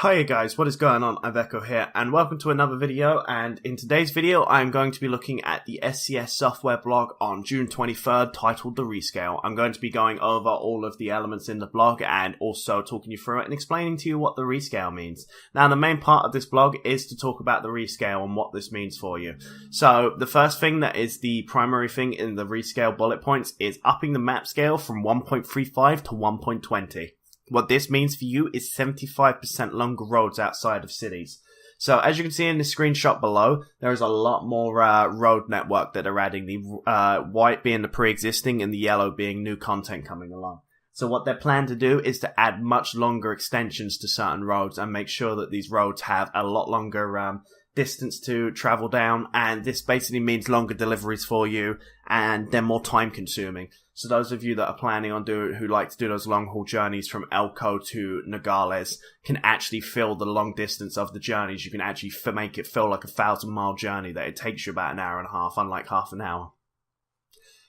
Hi guys, what is going on? Iveco here, and welcome to another video. And in today's video, I'm going to be looking at the SCS software blog on June 23rd, titled The Rescale. I'm going to be going over all of the elements in the blog and also talking you through it and explaining to you what the rescale means. Now, the main part of this blog is to talk about the rescale and what this means for you. So, the first thing that is the primary thing in the rescale bullet points is upping the map scale from 1.35 to 1.20. What this means for you is 75% longer roads outside of cities. So as you can see in the screenshot below, there is a lot more road network that are adding, the white being the pre-existing and the yellow being new content coming along. So what they're planning to do is to add much longer extensions to certain roads and make sure that these roads have a lot longer distance to travel down, and this basically means longer deliveries for you and they're more time consuming. So those of you that are planning on who like to do those long haul journeys from Elko to Nogales can actually fill the long distance of the journeys. You can actually make it feel like a 1,000-mile journey that it takes you about an hour and a half, unlike half an hour.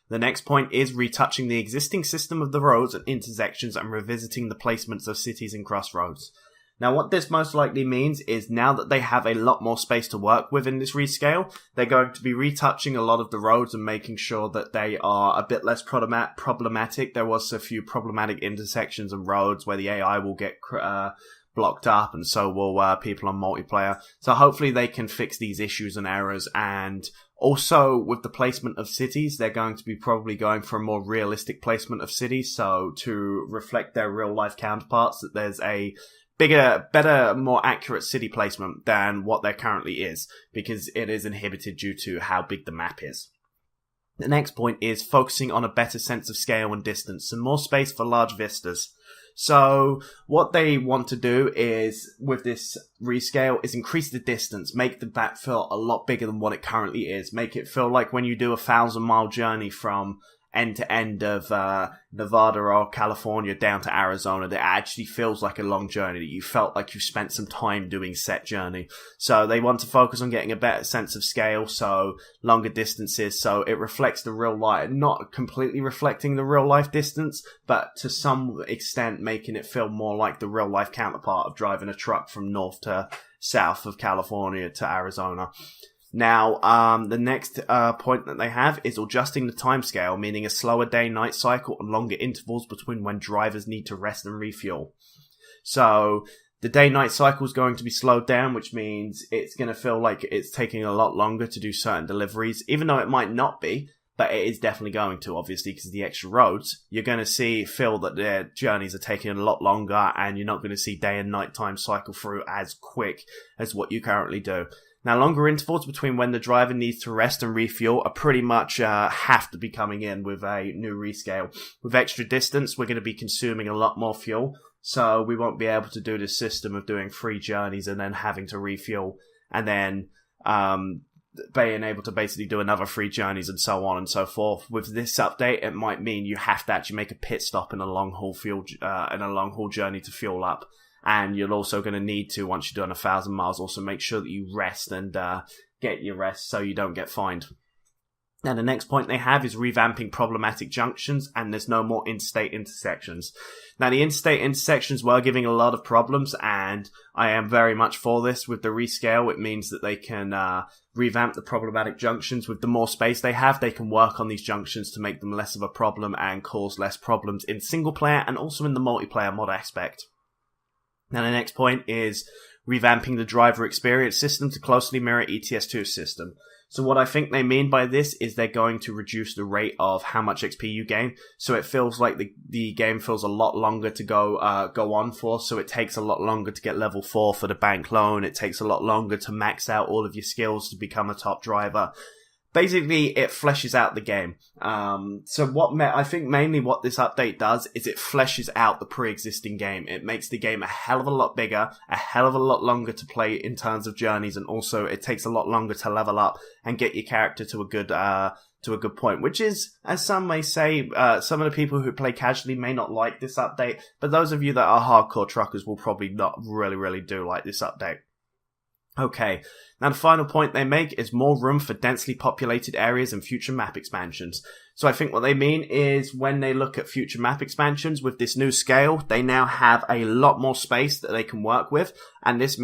The next point is retouching the existing system of the roads and intersections and revisiting the placements of cities and crossroads. Now, what this most likely means is now that they have a lot more space to work with in this rescale, they're going to be retouching a lot of the roads and making sure that they are a bit less problematic. There was a few problematic intersections and roads where the AI will get blocked up, and so will people on multiplayer. So hopefully they can fix these issues and errors. And also with the placement of cities, they're going to be probably going for a more realistic placement of cities, so to reflect their real life counterparts, that there's a bigger, better, more accurate city placement than what there currently is, because it is inhibited due to how big the map is. The next point is focusing on a better sense of scale and distance and more space for large vistas. So what they want to do is, with this rescale, is increase the distance, make the map feel a lot bigger than what it currently is, make it feel like when you do a 1,000-mile journey from end to end of Nevada or California down to Arizona, that actually feels like a long journey, that you felt like you spent some time doing set journey. So they want to focus on getting a better sense of scale, so longer distances, so it reflects the real life, not completely reflecting the real life distance, but to some extent making it feel more like the real life counterpart of driving a truck from north to south of California to Arizona. Now, the next point that they have is adjusting the timescale, meaning a slower day-night cycle and longer intervals between when drivers need to rest and refuel. So, the day-night cycle is going to be slowed down, which means it's going to feel like it's taking a lot longer to do certain deliveries, even though it might not be, but it is definitely going to, obviously, because of the extra roads. You're going to feel that their journeys are taking a lot longer, and you're not going to see day and night time cycle through as quick as what you currently do. Now, longer intervals between when the driver needs to rest and refuel are pretty much have to be coming in with a new rescale. With extra distance, we're going to be consuming a lot more fuel, so we won't be able to do this system of doing 3 journeys and then having to refuel, and then being able to basically do another 3 journeys and so on and so forth. With this update, it might mean you have to actually make a pit stop in a long haul journey to fuel up. And you're also going to need to, once you're doing 1,000 miles, also make sure that you rest and get your rest so you don't get fined. Now, the next point they have is revamping problematic junctions, and there's no more interstate intersections. Now, the interstate intersections were giving a lot of problems, and I am very much for this. With the rescale, it means that they can revamp the problematic junctions. With the more space they have, they can work on these junctions to make them less of a problem and cause less problems in single player and also in the multiplayer mod aspect. Now, the next point is revamping the driver experience system to closely mirror ETS2's system. So what I think they mean by this is they're going to reduce the rate of how much XP you gain. So it feels like the game feels a lot longer to go on for. So it takes a lot longer to get level 4 for the bank loan. It takes a lot longer to max out all of your skills to become a top driver. Basically, it fleshes out the game. So I think mainly what this update does is it fleshes out the pre-existing game. It makes the game a hell of a lot bigger, a hell of a lot longer to play in terms of journeys, and also it takes a lot longer to level up and get your character to a good point, which is, as some may say, some of the people who play casually may not like this update, but those of you that are hardcore truckers will probably not really do like this update. Okay, now the final point they make is more room for densely populated areas and future map expansions. So I think what they mean is when they look at future map expansions with this new scale, they now have a lot more space that they can work with. And this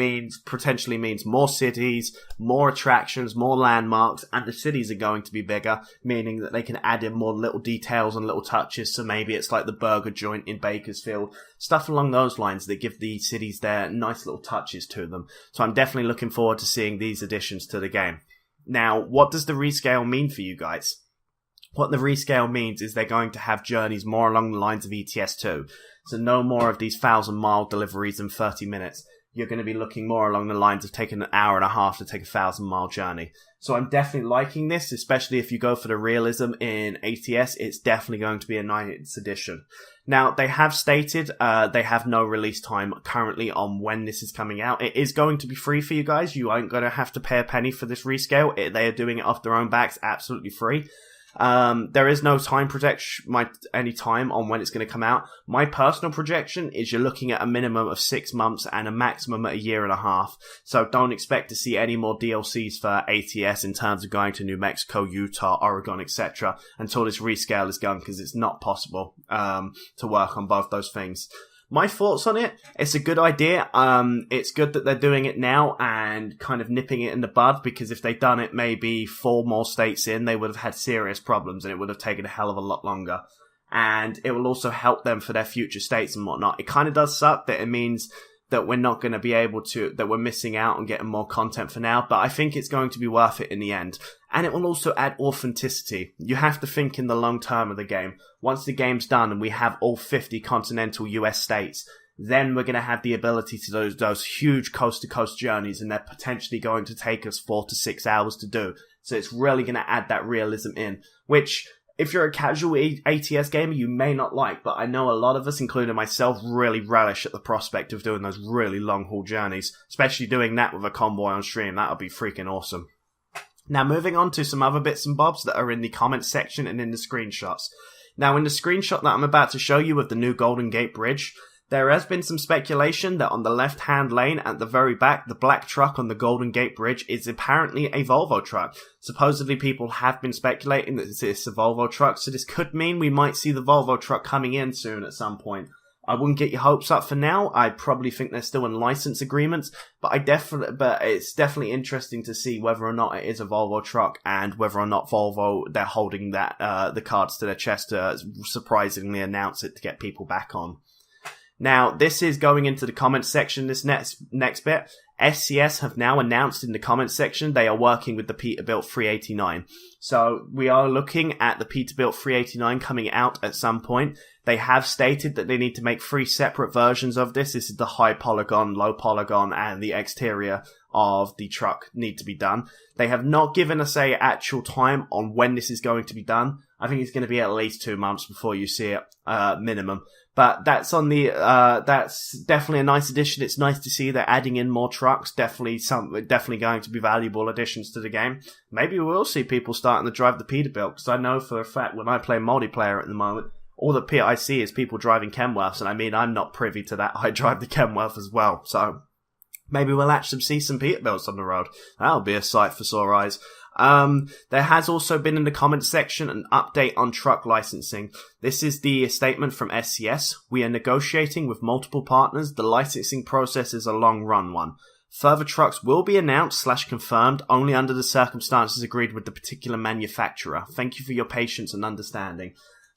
potentially means more cities, more attractions, more landmarks, and the cities are going to be bigger, meaning that they can add in more little details and little touches. So maybe it's like the burger joint in Bakersfield, stuff along those lines that give the cities their nice little touches to them. So I'm definitely looking forward to seeing these additions to the game. Now, what does the rescale mean for you guys? What the rescale means is they're going to have journeys more along the lines of ETS2. So no more of these 1,000-mile deliveries in 30 minutes. You're going to be looking more along the lines of taking an hour and a half to take a 1,000-mile journey. So I'm definitely liking this, especially if you go for the realism in ATS. It's definitely going to be a nice addition. Now, they have stated they have no release time currently on when this is coming out. It is going to be free for you guys. You aren't going to have to pay a penny for this rescale. They are doing it off their own backs, absolutely free. There is no time any time on when it's going to come out. My personal projection is you're looking at a minimum of 6 months and a maximum at a year and a half. So don't expect to see any more DLCs for ATS in terms of going to New Mexico, Utah, Oregon, etc. until this rescale is done, because it's not possible to work on both those things. My thoughts on it, it's a good idea. It's good that they're doing it now and kind of nipping it in the bud, because if they'd done it maybe 4 more states in, they would have had serious problems and it would have taken a hell of a lot longer. And it will also help them for their future states and whatnot. It kind of does suck that it means that we're not going to be able to, that we're missing out on getting more content for now, but I think it's going to be worth it in the end. And it will also add authenticity. You have to think in the long term of the game. Once the game's done and we have all 50 continental US states, then we're going to have the ability to do those huge coast-to-coast journeys, and they're potentially going to take us 4 to 6 hours to do. So it's really going to add that realism in, which, if you're a casual ATS gamer, you may not like, but I know a lot of us, including myself, really relish at the prospect of doing those really long-haul journeys, especially doing that with a convoy on stream. That would be freaking awesome. Now, moving on to some other bits and bobs that are in the comments section and in the screenshots. Now, in the screenshot that I'm about to show you of the new Golden Gate Bridge, there has been some speculation that on the left-hand lane at the very back, the black truck on the Golden Gate Bridge is apparently a Volvo truck. Supposedly, people have been speculating that it's a Volvo truck, so this could mean we might see the Volvo truck coming in soon at some point. I wouldn't get your hopes up for now. I probably think they're still in license agreements, but it's definitely interesting to see whether or not it is a Volvo truck and whether or not Volvo, they're holding that the cards to their chest to surprisingly announce it to get people back on. Now, this is going into the comments section, this next bit. SCS have now announced in the comments section they are working with the Peterbilt 389. So we are looking at the Peterbilt 389 coming out at some point. They have stated that they need to make 3 separate versions of this. This is the high polygon, low polygon, and the exterior of the truck need to be done. They have not given us a actual time on when this is going to be done. I think it's going to be at least 2 months before you see it, minimum. But that's that's definitely a nice addition. It's nice to see they're adding in more trucks. Definitely going to be valuable additions to the game. Maybe we will see people starting to drive the Peterbilt, because I know for a fact when I play multiplayer at the moment, all that I see is people driving Kenworths, and I mean, I'm not privy to that. I drive the Kenworth as well, so maybe we'll actually see some Peterbilts on the road. That'll be a sight for sore eyes. There has also been in the comments section an update on truck licensing. This is the statement from SCS. We are negotiating with multiple partners. The licensing process is a long run one. Further trucks will be announced/confirmed only under the circumstances agreed with the particular manufacturer. Thank you for your patience and understanding.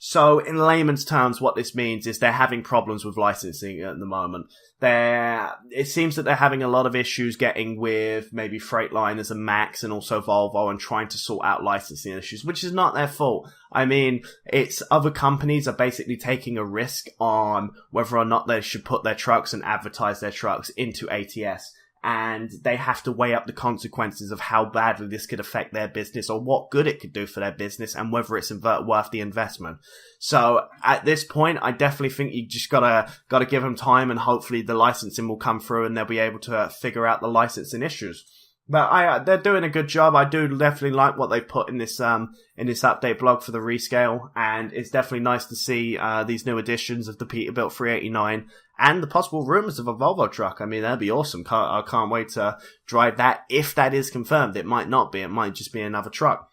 So, in layman's terms, what this means is they're having problems with licensing at the moment. It seems that they're having a lot of issues getting with maybe Freightliners and Max and also Volvo and trying to sort out licensing issues, which is not their fault. I mean, it's other companies are basically taking a risk on whether or not they should put their trucks and advertise their trucks into ATS. And they have to weigh up the consequences of how badly this could affect their business or what good it could do for their business and whether it's worth the investment. So at this point, I definitely think you just gotta give them time, and hopefully the licensing will come through and they'll be able to figure out the licensing issues. But they're doing a good job. I do definitely like what they've put in this update blog for the rescale, and it's definitely nice to see these new additions of the Peterbilt 389 and the possible rumors of a Volvo truck. I mean, that'd be awesome. I can't wait to drive that if that is confirmed. It might not be. It might just be another truck.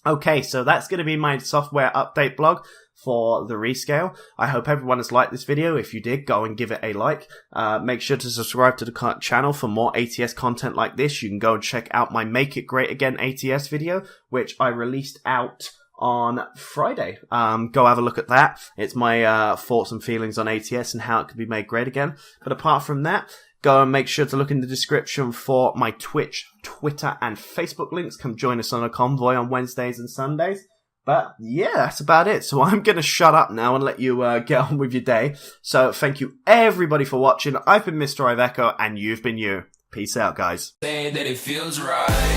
Okay, so that's going to be my software update blog for the Rescale. I hope everyone has liked this video. If you did, go and give it a like. Make sure to subscribe to the channel for more ATS content like this. You can go and check out my Make It Great Again ATS video, which I released out on Friday. Go have a look at that. It's my thoughts and feelings on ATS and how it could be made great again. But apart from that, go and make sure to look in the description for my Twitch, Twitter, and Facebook links. Come join us on a convoy on Wednesdays and Sundays. But yeah, that's about it. So I'm going to shut up now and let you get on with your day. So thank you everybody for watching. I've been Mr. Iveco and you've been you. Peace out, guys. Say that it feels right.